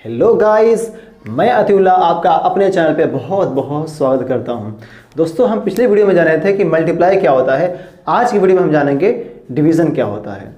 Hello guys, मैं अतिउल्लाह आपका अपने चैनल पे बहुत बहुत स्वागत करता हूं। दोस्तों, हम पिछले वीडियो में जान रहे थे कि मल्टीप्लाई क्या होता है। आज की वीडियो में हम जानेंगे डिवीज़न क्या होता है।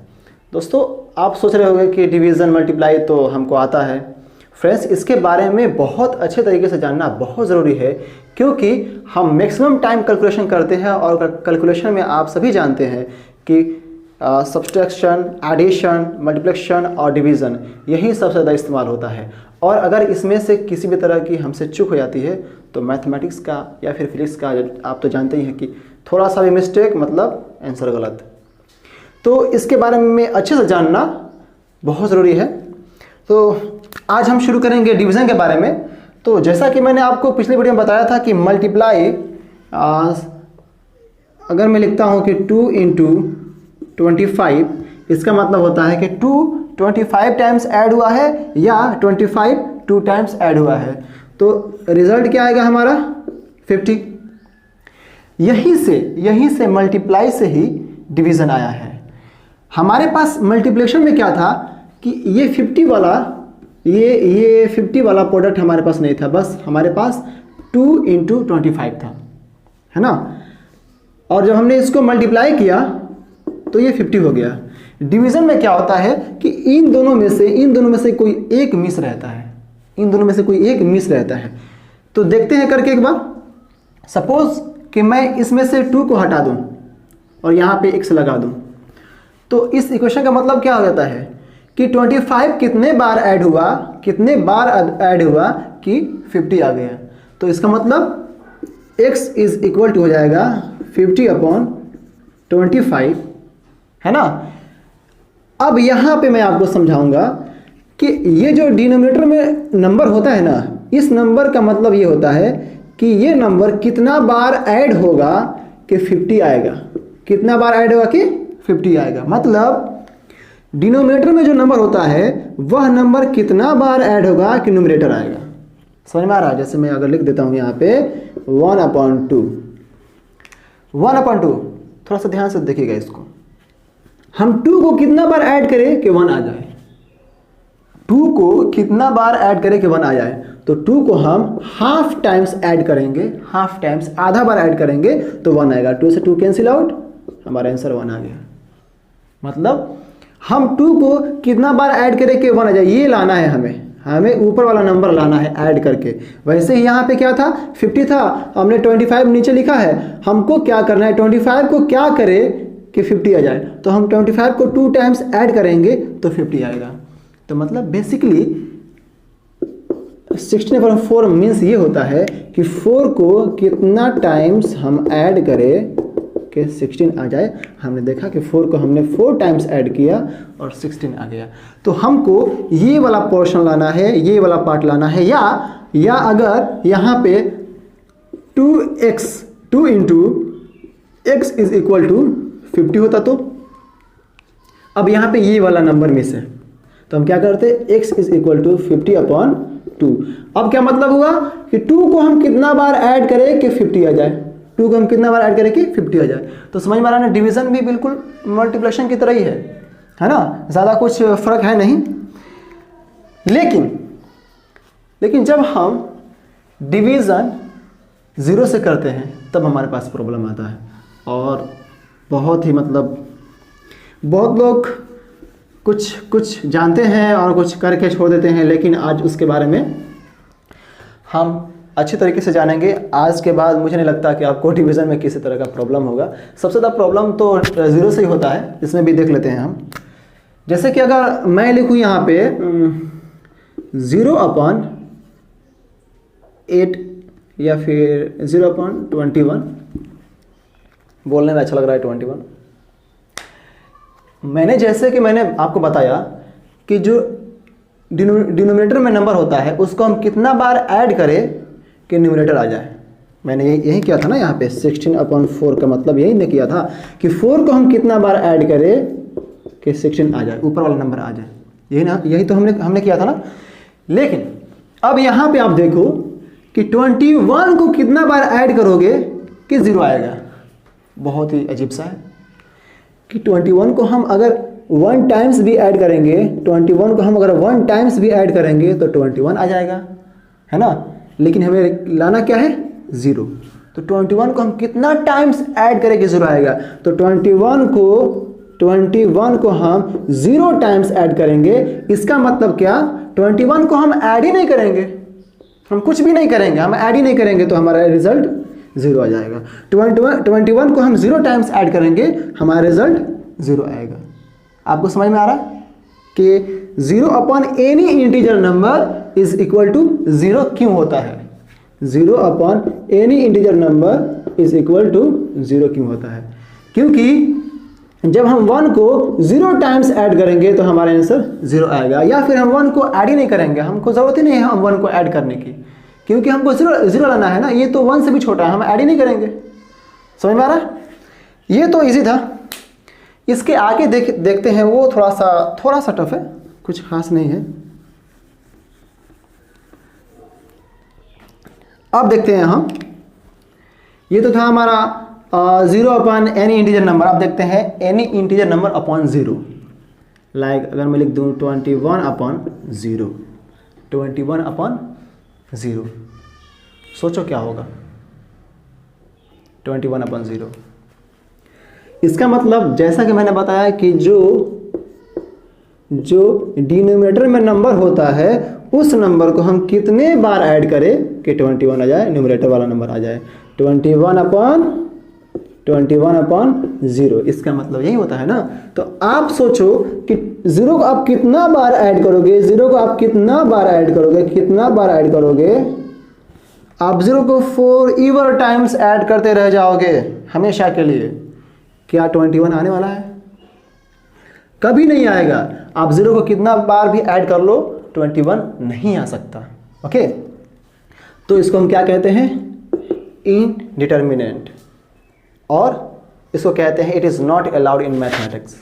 दोस्तों, आप सोच रहे होंगे कि डिवीज़न मल्टीप्लाई तो हमको आता है। फ्रेंड्स, इसके बारे में बहुत अच्छे तरीके से जानना बहुत ज़रूरी है, क्योंकि हम मैक्सिमम टाइम कैलकुलेशन करते हैं और कैलकुलेशन में आप सभी जानते हैं कि सब्सट्रैक्शन, एडिशन, मल्टीप्लिकेशन और डिवीज़न यही सबसे ज़्यादा इस्तेमाल होता है। और अगर इसमें से किसी भी तरह की हमसे चूक हो जाती है तो मैथमेटिक्स का या फिर फिजिक्स का आप तो जानते ही हैं कि थोड़ा सा भी मिस्टेक मतलब आंसर गलत। तो इसके बारे में अच्छे से जानना बहुत ज़रूरी है। तो आज हम शुरू करेंगे डिवीज़न के बारे में। तो जैसा कि मैंने आपको पिछले वीडियो में बताया था कि मल्टीप्लाई अगर मैं लिखता हूँ कि 2 × 25, इसका मतलब होता है कि 2 25 टाइम्स ऐड हुआ है या 25 2 टाइम्स ऐड हुआ है, तो रिजल्ट क्या आएगा हमारा 50। यहीं से मल्टीप्लाई से ही डिवीज़न आया है। हमारे पास मल्टीप्लिकेशन में क्या था कि ये 50 वाला प्रोडक्ट हमारे पास नहीं था, बस हमारे पास 2 × 25 था, है ना। और जब हमने इसको मल्टीप्लाई किया तो ये 50 हो गया। डिवीज़न में क्या होता है कि इन दोनों में से कोई एक मिस रहता है। तो देखते हैं करके एक बार। सपोज कि मैं इसमें से 2 को हटा दूं और यहाँ पे x लगा दूं, तो इस इक्वेशन का मतलब क्या हो जाता है कि 25 कितने बार ऐड हुआ कि 50 आ गया। तो इसका मतलब x = हो जाएगा 50/25, है ना। अब यहाँ पे मैं आपको समझाऊंगा कि ये जो डिनोमिनेटर में नंबर होता है ना, इस नंबर का मतलब ये होता है कि ये नंबर कितना बार ऐड होगा कि 50 आएगा। कितना बार ऐड होगा कि 50 आएगा। मतलब डिनोमिनेटर में जो नंबर होता है वह नंबर कितना बार ऐड होगा कि न्यूमरेटर आएगा। समझ में आ रहा है? जैसे मैं अगर लिख देता हूँ यहाँ पे 1/2, थोड़ा सा ध्यान से देखिएगा इसको। हम 2 को कितना बार ऐड करें कि 1 आ जाए। 2 को कितना बार ऐड करें कि 1 आ जाए, तो 2 को हम हाफ टाइम्स ऐड करेंगे, आधा बार ऐड करेंगे तो 1 आएगा। 2 से 2 कैंसिल आउट, हमारा आंसर 1 आ गया। मतलब हम 2 को कितना बार ऐड करें कि 1 आ जाए, ये लाना है हमें ऊपर वाला नंबर लाना है ऐड करके। वैसे ही यहाँ पे क्या था, 50 था, हमने 25 नीचे लिखा है। हमको क्या करना है, 25 को क्या करें कि 50 आ जाए, तो हम 25 को 2 टाइम्स ऐड करेंगे तो 50 आएगा। तो मतलब बेसिकली 16/4 मीन्स ये होता है कि 4 को कितना टाइम्स हम ऐड करें कि 16 आ जाए। हमने देखा कि 4 को हमने 4 टाइम्स ऐड किया और 16 आ गया। तो हमको ये वाला पोर्शन लाना है, ये वाला पार्ट लाना है, या अगर यहाँ पे 2x 2 × x = 50 होता तो अब यहाँ पे ये वाला नंबर मिस है, तो हम क्या करते हैं, x = 50/2। अब क्या मतलब हुआ कि 2 को हम कितना बार ऐड करें कि 50 आ जाए। 2 को हम कितना बार ऐड करें कि 50 आ जाए। तो समझ में आ रहा है ना, डिवीज़न भी बिल्कुल मल्टीप्लिकेशन की तरह ही है ना, ज़्यादा कुछ फ़र्क है नहीं। लेकिन जब हम डिवीज़न 0 से करते हैं तब हमारे पास प्रॉब्लम आता है। और बहुत लोग कुछ जानते हैं और कुछ करके छोड़ देते हैं, लेकिन आज उसके बारे में हम अच्छी तरीके से जानेंगे। आज के बाद मुझे नहीं लगता कि आपको डिवीज़न में किसी तरह का प्रॉब्लम होगा। सबसे ज़्यादा प्रॉब्लम तो 0 से ही होता है, इसमें भी देख लेते हैं हम। जैसे कि अगर मैं लिखूँ यहाँ पे 0/8 या फिर 0/21, बोलने में अच्छा लग रहा है 21। मैंने आपको बताया कि जो डिनोमिनेटर में नंबर होता है उसको हम कितना बार ऐड करें कि न्यूमरेटर आ जाए। मैंने यही किया था ना, यहाँ पे 16/4 का मतलब यही ने किया था कि 4 को हम कितना बार ऐड करें कि 16 आ जाए, ऊपर वाला नंबर आ जाए। यही तो हमने किया था ना। लेकिन अब यहाँ पे आप देखो कि 21 को कितना बार ऐड करोगे कि 0 आएगा। बहुत ही अजीब सा है कि 21 को हम अगर 1 टाइम्स भी ऐड करेंगे, 21 को हम अगर 1 टाइम्स भी ऐड करेंगे तो 21 आ जाएगा, है ना। लेकिन हमें लाना क्या है, 0। तो 21 को हम कितना टाइम्स ऐड करेंगे 0 आएगा। तो 21 को हम 0 टाइम्स ऐड करेंगे। इसका मतलब क्या, 21 को हम ऐड ही नहीं करेंगे, हम कुछ भी नहीं करेंगे, हम ऐड ही नहीं करेंगे तो हमारा रिजल्ट 0 आ जाएगा। 21 को हम 0 टाइम्स ऐड करेंगे, हमारा रिजल्ट 0 आएगा। आपको समझ में आ रहा कि 0 upon any integer number is equal to 0 क्यों होता है। 0 upon any integer number is equal to 0 क्यों होता है, क्योंकि जब हम 1 को 0 टाइम्स ऐड करेंगे तो हमारा आंसर 0 आएगा। या फिर हम 1 को ऐड ही नहीं करेंगे, हमको ज़रूरत ही नहीं है हम 1 को ऐड करने की, क्योंकि हमको 0 लाना है ना। ये तो 1 से भी छोटा है, हम ऐड ही नहीं करेंगे। समझ में आ रहा? ये तो इजी था। इसके आगे देखते हैं, वो थोड़ा सा टफ है, कुछ खास नहीं है। अब देखते हैं हम, ये तो था हमारा 0 अपॉन एनी इंटीजर नंबर। अब देखते हैं any integer number upon 0। Like अगर मैं लिख दूँ 21 अपॉन 0, 21 अपॉन 0, सोचो क्या होगा 21 अपॉन 0। इसका मतलब जैसा कि मैंने बताया कि जो डिनोमिनेटर में नंबर होता है उस नंबर को हम कितने बार ऐड करें कि 21 आ जाए, न्यूमरेटर वाला नंबर आ जाए। 21 अपॉन 0, इसका मतलब यही होता है ना। तो आप सोचो कि 0 को आप कितना बार ऐड करोगे, 0 को आप कितना बार ऐड करोगे, कितना बार ऐड करोगे। आप 0 को 4 ईवर टाइम्स ऐड करते रह जाओगे हमेशा के लिए। क्या 21 आने वाला है? कभी नहीं आएगा। आप 0 को कितना बार भी ऐड कर लो 21 नहीं आ सकता। ओके, तो इसको हम क्या कहते हैं, इनडिटर्मिनेंट, और इसको कहते हैं it is not allowed in mathematics.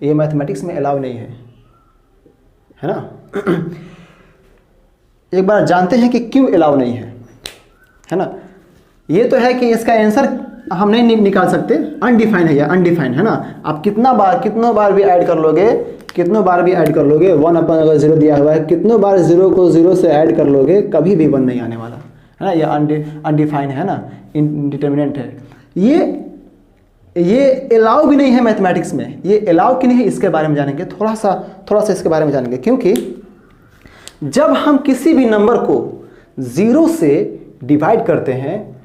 ये मैथमेटिक्स में अलाउ नहीं है ना। एक बार जानते हैं कि क्यों अलाउ नहीं है ना। ये तो है कि इसका आंसर हम नहीं निकाल सकते, अनडिफाइंड है, या अनडिफाइंड है ना। आप कितनों बार भी ऐड कर लोगे, 1 अपन अगर 0 दिया हुआ है, कितनों बार 0 को 0 से ऐड कर लोगे, कभी भी 1 नहीं आने वाला है ना। ये अनडिफाइंड है ना, इनडिटर्मिनेंट है। ये अलाउ भी नहीं है मैथमेटिक्स में। ये अलाउ क्यों नहीं है, इसके बारे में जानेंगे, थोड़ा सा इसके बारे में जानेंगे। क्योंकि जब हम किसी भी नंबर को 0 से डिवाइड करते हैं,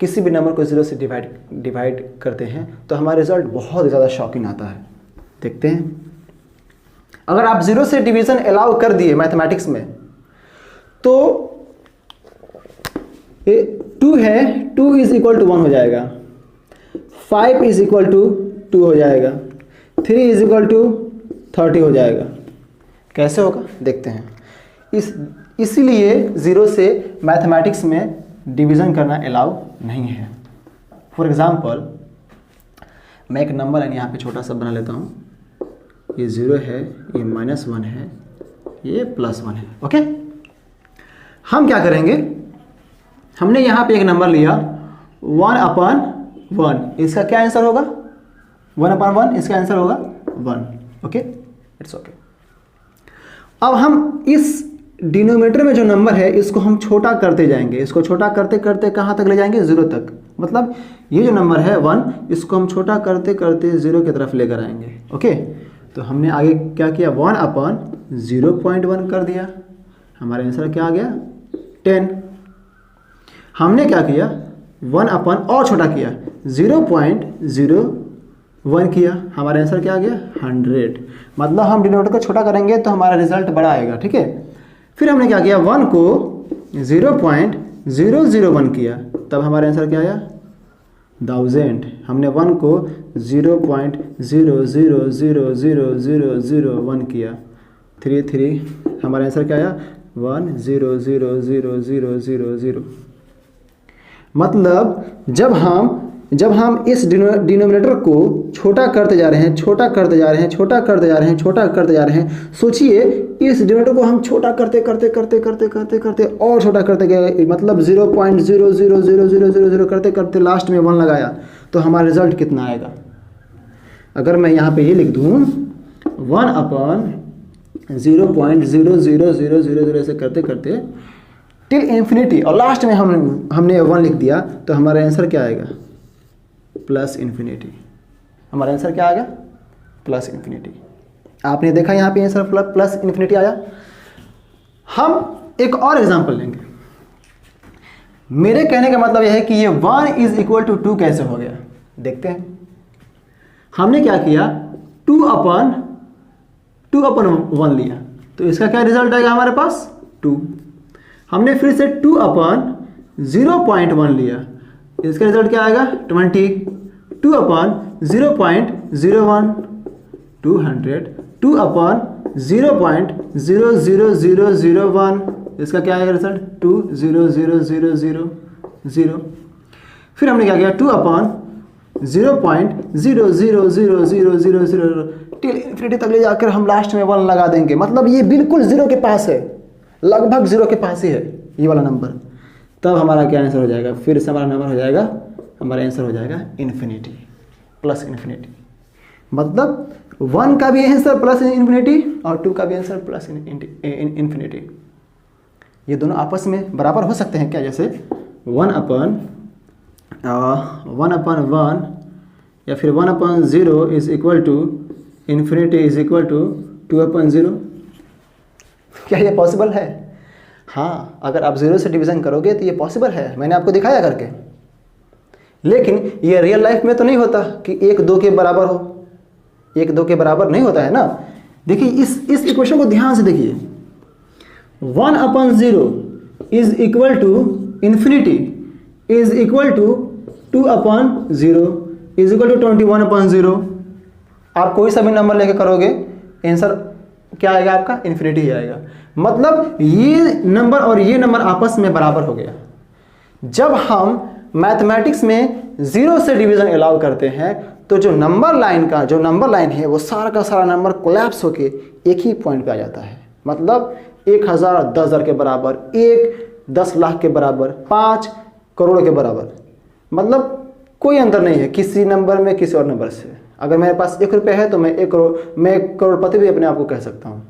किसी भी नंबर को 0 से डिवाइड करते हैं तो हमारा रिजल्ट बहुत ज़्यादा शॉकिंग आता है। देखते हैं, अगर आप 0 से डिवीजन अलाउ कर दिए मैथमेटिक्स में तो 2 है, 2 इज इक्वल टू 1 हो जाएगा, 5 इज इक्वल टू 2 हो जाएगा, 3 इज इक्वल टू 30 हो जाएगा। कैसे होगा देखते हैं। इसीलिए 0 से मैथमेटिक्स में डिवीज़न करना अलाउ नहीं है। फॉर एग्ज़ाम्पल, मैं एक नंबर लाइन यहाँ पे छोटा सा बना लेता हूँ। ये 0 है, ये -1 है, ये +1 है। ओके, हम क्या करेंगे, हमने यहाँ पे एक नंबर लिया 1 अपॉन 1, इसका क्या आंसर होगा, 1 अपॉन 1, इसका आंसर होगा 1। Okay, it's okay. अब हम इस डिनोमिनेटर में जो नंबर है इसको हम छोटा करते जाएंगे। इसको छोटा करते करते कहाँ तक ले जाएंगे, 0 तक। मतलब ये जो नंबर है 1, इसको हम छोटा करते करते 0 की तरफ लेकर आएंगे। ओके, तो हमने आगे क्या किया, 1 अपॉन 0.1 कर दिया, हमारा आंसर क्या आ गया 10। हमने क्या किया, 1 अपॉन और छोटा किया, 0.01 किया, हमारा आंसर क्या आ गया 100। मतलब हम डिनोमिनेटर को छोटा करेंगे तो हमारा रिजल्ट बड़ा आएगा। ठीक है, फिर हमने क्या किया, 1 को 0.001 किया, तब हमारा आंसर क्या आया 1000। हमने 1 को 0.000001 किया, 3 हमारा आंसर क्या आया 1000000। मतलब जब हम इस डिनोमिनेटर को छोटा करते जा रहे हैं, सोचिए इस डिनोमिनेटर को हम छोटा करते और छोटा करते गए, मतलब 0.00000 करते करते लास्ट में 1 लगाया, तो हमारा रिजल्ट कितना आएगा, अगर मैं यहाँ पे ये लिख दूँ 1/0.00000 ऐसे करते करते टिल इन्फिनिटी और लास्ट में हमने 1 लिख दिया तो हमारा आंसर क्या आएगा? Plus infinity. हमारा आंसर क्या आएगा? Plus infinity. आपने देखा यहाँ पे आंसर प्लस इन्फिनिटी आया। हम एक और एग्जांपल लेंगे। मेरे कहने का मतलब यह है कि ये 1 इज इक्वल टू 2 कैसे हो गया, देखते हैं। हमने क्या किया, 2/1 लिया तो इसका क्या रिजल्ट आएगा हमारे पास? 2। हमने फिर से 2/0.1 लिया, इसका रिजल्ट क्या आएगा? 20। 2/0.01 200। 2/0.00001 इसका क्या आएगा रिजल्ट? 2000000। फिर हमने क्या किया 2/0.0000000 टिल इन्फिनिटी तक ले जाकर हम लास्ट में 1 लगा देंगे। मतलब ये बिल्कुल 0 के पास है, लगभग 0 के पास ही है ये वाला नंबर। तब हमारा क्या आंसर हो जाएगा? फिर से हमारा नंबर हो जाएगा, हमारा आंसर हो जाएगा इन्फिनिटी, प्लस इन्फिनिटी। मतलब 1 का भी आंसर प्लस इन्फिनिटी और 2 का भी आंसर प्लस इन्फिनिटी। ये दोनों आपस में बराबर हो सकते हैं क्या? जैसे 1/1 या फिर 1/0 is equal to infinity is equal to 2/0। क्या ये पॉसिबल है? हाँ, अगर आप 0 से डिवीज़न करोगे तो ये पॉसिबल है, मैंने आपको दिखाया करके। लेकिन ये रियल लाइफ में तो नहीं होता कि 1 2 के बराबर हो। 1 2 के बराबर नहीं होता है ना। देखिए इस इक्वेशन को ध्यान से देखिए। 1/0 is equal to infinity is equal to 2/0 is equal to 21/0। आप कोई सा भी नंबर लेके करोगे आंसर क्या आएगा आपका? इन्फिनिटी ही आएगा। मतलब ये नंबर और ये नंबर आपस में बराबर हो गया। जब हम मैथमेटिक्स में 0 से डिवीजन अलाउ करते हैं तो जो नंबर लाइन है वो सारा का सारा नंबर कोलैप्स होके एक ही पॉइंट पे आ जाता है। मतलब 1000 10,000 के बराबर, 1 10 लाख के बराबर, 5 करोड़ के बराबर। मतलब कोई अंतर नहीं है किसी नंबर में किसी और नंबर से। अगर मेरे पास 1 रुपया है तो मैं 1 करोड़पति भी अपने आप को कह सकता हूँ।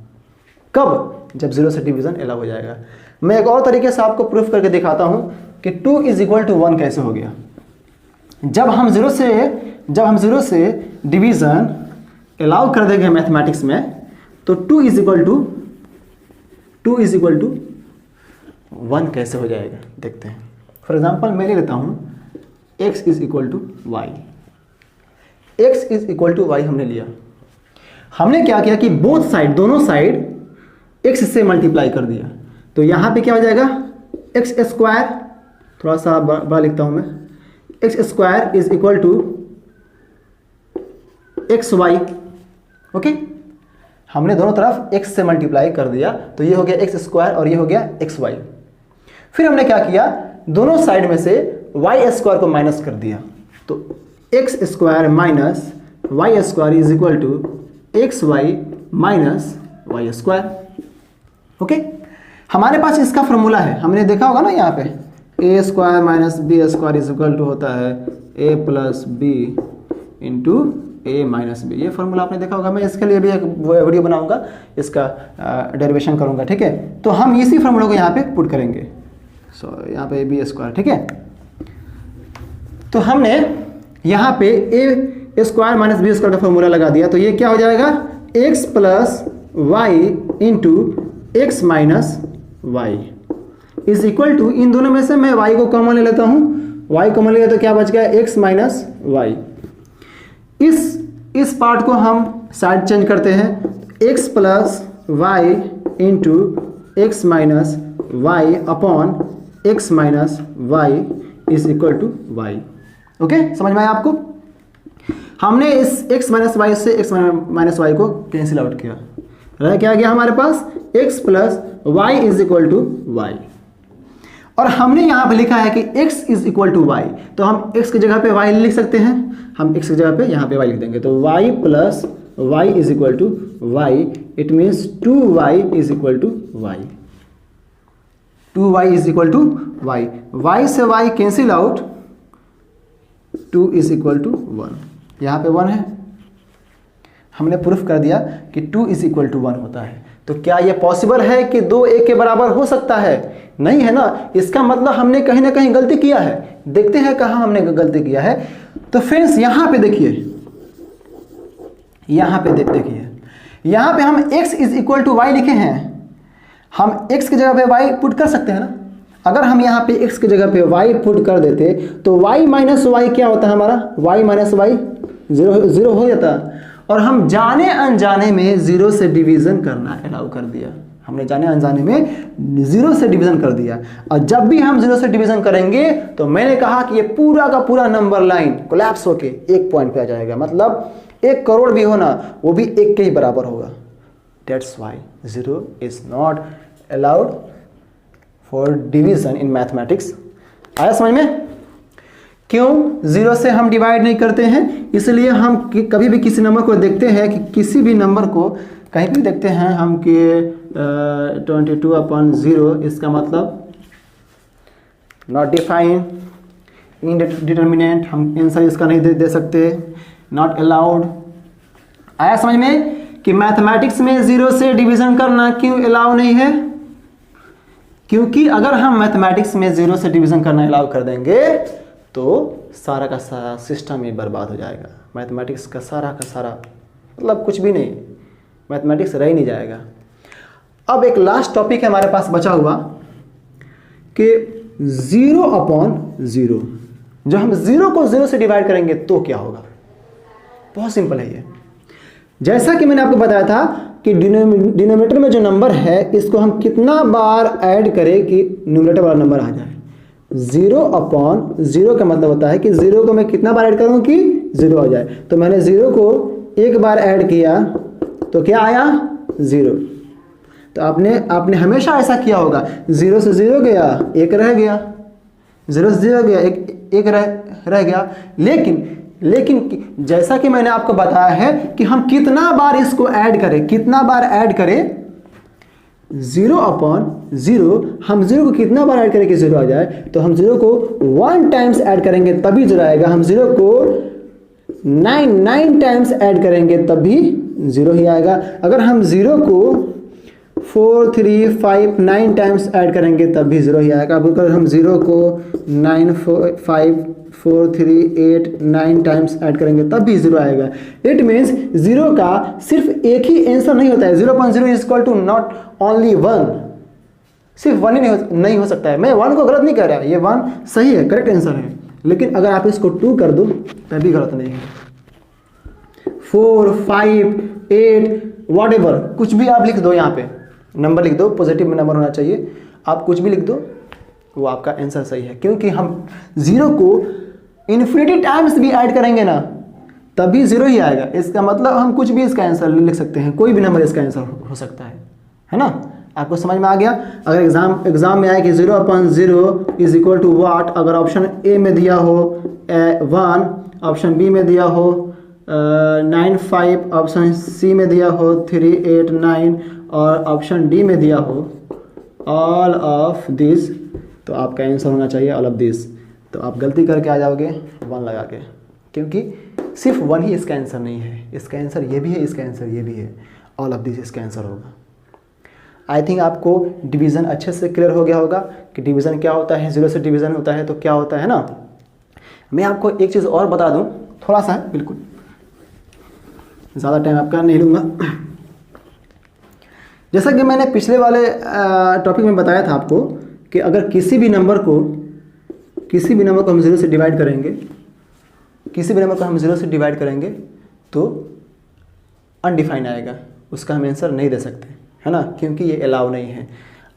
कब? जब 0 से डिवीजन अलाउ हो जाएगा। मैं एक और तरीके से आपको प्रूफ करके दिखाता हूँ कि 2 इज इक्वल टू 1 कैसे हो गया। जब हम 0 से डिवीजन अलाउ कर देंगे मैथमेटिक्स में तो 2 इज इक्वल टू 1 कैसे हो जाएगा, देखते हैं। फॉर एग्जाम्पल मैं ले लेता हूँ x is equal to y. x is equal to y हमने लिया। हमने क्या किया कि दोनों साइड x से मल्टीप्लाई कर दिया। तो यहाँ पे क्या हो जाएगा? x², थोड़ा सा बड़ा लिखता हूँ मैं, x² is equal to xy। Okay, हमने दोनों तरफ x से मल्टीप्लाई कर दिया तो ये हो गया x² और ये हो गया xy। फिर हमने क्या किया, दोनों साइड में से y² को माइनस कर दिया तो x² minus y² is equal to xy minus y²। Okay, हमारे पास इसका फॉर्मूला है, हमने देखा होगा ना यहाँ पे a² minus b² is equal to होता है a plus b into a minus b। ये फॉर्मूला आपने देखा होगा। मैं इसके लिए भी एक वीडियो बनाऊंगा, इसका डेरिवेशन करूंगा, ठीक है। तो हम इसी फॉर्मूला को यहाँ पे पुट करेंगे। यहाँ पे b², ठीक है। तो हमने यहाँ पे a² माइनस b² का फॉर्मूला लगा दिया तो ये क्या हो जाएगा? x plus Y into x minus Y is equal to, इन दोनों में से मैं y को कॉमन ले लेता हूँ। y कॉमन लिया तो क्या बच गया? x minus y. इस पार्ट को हम साइड चेंज करते हैं। x plus Y into x minus y upon x minus Y is equal to y. Okay, समझ में आया आपको? हमने इस x माइनस वाई से x माइनस वाई को कैंसिल आउट किया। रह क्या गया हमारे पास? x plus y is equal to y. और हमने यहाँ पे लिखा है कि x is equal to Y, तो हम x की जगह पे y लिख सकते हैं। हम x की जगह पे यहाँ पे y लिख देंगे तो y plus y is equal to y. It means 2y is equal to y. 2y is equal to y. y से y cancel out, 2 is equal to 1। यहाँ पे 1 है, हमने प्रूफ कर दिया कि 2 इज इक्वल टू 1 होता है। तो क्या ये पॉसिबल है कि 2 1 के बराबर हो सकता है? नहीं है ना। इसका मतलब हमने कहीं ना कहीं गलती किया है। देखते हैं कहाँ हमने गलती किया है। तो फ्रेंड्स यहाँ पे देखिए, यहाँ पे देखिए, यहाँ पे हम x is equal to y लिखे हैं। हम x की जगह पे y पुट कर सकते हैं ना। अगर हम यहाँ पे x की जगह पे y पुट कर देते तो y माइनस वाई क्या होता है हमारा? y माइनस वाई 0 हो जाता। और हम जाने अनजाने में 0 से डिवीज़न करना अलाउ कर दिया। हमने जाने अनजाने में 0 से डिवीज़न कर दिया। और जब भी हम 0 से डिवीज़न करेंगे तो मैंने कहा कि ये पूरा का पूरा नंबर लाइन कोलैप्स होके एक पॉइंट पे आ जाएगा। मतलब 1 करोड़ भी हो ना, वो भी 1 के ही बराबर होगा। That's why 0 is not allowed for division in mathematics। आया समझ में? क्यों 0 से हम डिवाइड नहीं करते हैं? इसलिए हम कभी भी किसी नंबर को देखते हैं कि किसी भी नंबर को कहीं भी देखते हैं हम कि 22/0, इसका मतलब नॉट डिफाइन, इनडिटर्मिनेट, हम आंसर इसका नहीं दे सकते, नॉट अलाउड। आया समझ में कि मैथमेटिक्स में 0 से डिवीज़न करना क्यों अलाउ नहीं है? क्योंकि अगर हम मैथमेटिक्स में 0 से डिवीज़न करना अलाउ कर देंगे तो सारा का सारा सिस्टम ही बर्बाद हो जाएगा। मैथमेटिक्स का सारा मतलब कुछ भी नहीं, मैथमेटिक्स रह ही नहीं जाएगा। अब एक लास्ट टॉपिक है हमारे पास बचा हुआ कि 0/0। जब हम 0 को 0 से डिवाइड करेंगे तो क्या होगा? बहुत सिंपल है ये। जैसा कि मैंने आपको बताया था कि डिनोमिनेटर में जो नंबर है इसको हम कितना बार ऐड करें कि न्यूमरेटर वाला नंबर आ जाए। 0/0 का मतलब होता है कि 0 को मैं कितना बार ऐड करूं कि 0 आ जाए। तो मैंने 0 को एक बार ऐड किया तो क्या आया? 0। तो आपने हमेशा ऐसा किया होगा, 0 से 0 गया, 1 रह गया, 0 से 0 गया, 1 रह गया। लेकिन जैसा कि मैंने आपको बताया है कि हम कितना बार इसको ऐड करें, कितना बार ऐड करें 0/0। हम 0 को कितना बार ऐड करें कि 0 आ जाए? तो हम 0 को 1 टाइम्स ऐड करेंगे तभी 0 आएगा। हम 0 को 9 टाइम्स ऐड करेंगे तब भी 0 ही आएगा। अगर हम 0 को 4 3 5 9 टाइम्स ऐड करेंगे तब भी 0 ही आएगा। अब अगर हम 0 को 9 5 4 3 8 9 टाइम्स ऐड करेंगे तब भी 0 आएगा। इट मीन्स 0 का सिर्फ एक ही आंसर नहीं होता है। 0/0 is equal to not only 1। सिर्फ 1 ही नहीं हो सकता है। मैं 1 को गलत नहीं कह रहा, ये 1 सही है, करेक्ट आंसर है। लेकिन अगर आप इसको 2 कर दो तब भी गलत नहीं है। 4 5 8 व्हाटएवर कुछ भी आप लिख दो, यहाँ पे नंबर लिख दो, पॉजिटिव में नंबर होना चाहिए। आप कुछ भी लिख दो, वो आपका आंसर सही है। क्योंकि हम 0 को इन्फिनिटी टाइम्स भी ऐड करेंगे ना तभी 0 ही आएगा। इसका मतलब हम कुछ भी इसका आंसर लिख सकते हैं, कोई भी नंबर इसका आंसर हो सकता है ना। आपको समझ में आ गया? अगर एग्जाम में आए कि 0/0 इज इक्वल टू वाट, अगर ऑप्शन ए में दिया हो 1, ऑप्शन बी में दिया हो 9 5, ऑप्शन सी में दिया हो 3 8 9 और ऑप्शन डी में दिया हो ऑल ऑफ दिस, तो आपका आंसर होना चाहिए ऑल ऑफ दिस। तो आप गलती करके आ जाओगे 1 लगा के, क्योंकि सिर्फ 1 ही इसका आंसर नहीं है। इसका आंसर ये भी है, इसका आंसर ये भी है, ऑल ऑफ दिस इसका आंसर होगा। आई थिंक आपको डिवीज़न अच्छे से क्लियर हो गया होगा कि डिवीज़न क्या होता है, 0 से डिवीज़न होता है तो क्या होता है ना। मैं आपको एक चीज़ और बता दूं, थोड़ा सा है, बिल्कुल ज़्यादा टाइम आपका नहीं लूँगा। जैसा कि मैंने पिछले वाले टॉपिक में बताया था आपको कि अगर किसी भी नंबर को हम 0 से डिवाइड करेंगे, तो अनडिफाइंड आएगा, उसका हम आंसर नहीं दे सकते, है ना, क्योंकि ये अलाउ नहीं है।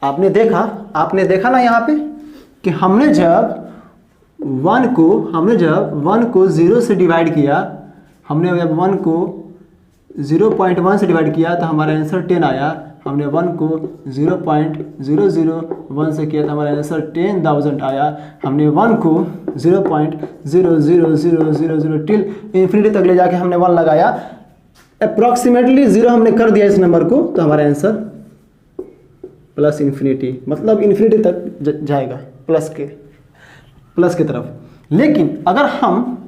आपने देखा ना यहाँ पे कि हमने जब 1 को 0 से डिवाइड किया, हमने जब 1 को 0.1 से डिवाइड किया तो हमारा आंसर 10 आया। हमने 1 को 0.001 से किया तो हमारा आंसर 10,000 आया। हमने 1 को 0.00000 टिल इन्फिनिटी तक ले जाके हमने 1 लगाया, अप्रॉक्सीमेटली 0 हमने कर दिया इस नंबर को, तो हमारा आंसर प्लस इन्फिनिटी, मतलब इन्फिनिटी तक जाएगा, प्लस के तरफ। लेकिन अगर हम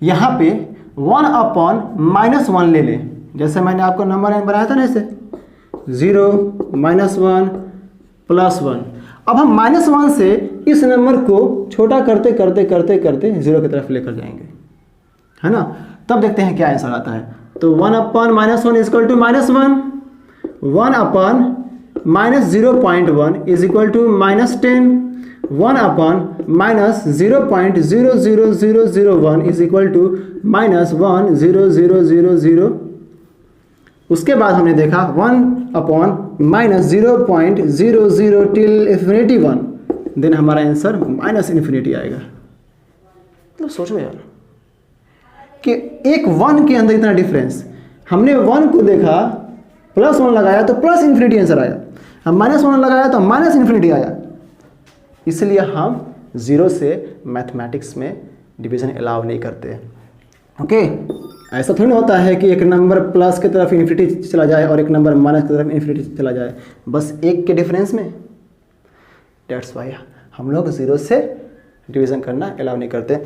यहाँ पे 1 अपॉन -1 ले लें, जैसे मैंने आपको नंबर n बनाया था ना, ऐसे 0 -1 +1। अब हम -1 से इस नंबर को छोटा करते करते करते करते 0 की तरफ लेकर जाएंगे, है ना। तब देखते हैं क्या आंसर आता है। तो 1 upon -1 is equal to -1, 1 upon -0.1 is equal to -10, 1 upon -0.00001 is equal to -10000। उसके बाद हमने देखा 1 अपॉन -0.00 टिल इंफिनिटी 1, देन हमारा आंसर -इन्फिनिटी आएगा। तो सोचो यार कि एक 1 के अंदर इतना डिफरेंस। हमने 1 को देखा, +1 लगाया तो +इन्फिनिटी आंसर आया, हम -1 लगाया तो -इन्फिनिटी आया। इसलिए हम 0 से मैथमेटिक्स में डिवीजन अलाउ नहीं करते। ओके, ऐसा थोड़ी ना होता है कि एक नंबर प्लस की तरफ इन्फिनिटी चला जाए और एक नंबर माइनस की तरफ इन्फिनिटी चला जाए, बस एक के डिफरेंस में। डेट्स वाई हम लोग 0 से डिवीज़न करना अलाउ नहीं करते।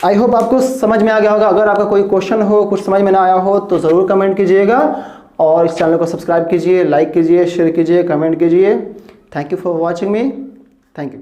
आई होप आपको समझ में आ गया होगा। अगर आपका कोई क्वेश्चन हो, कुछ समझ में ना आया हो तो ज़रूर कमेंट कीजिएगा, और इस चैनल को सब्सक्राइब कीजिए, लाइक कीजिए, शेयर कीजिए, कमेंट कीजिए। Thank you for watching me. Thank you.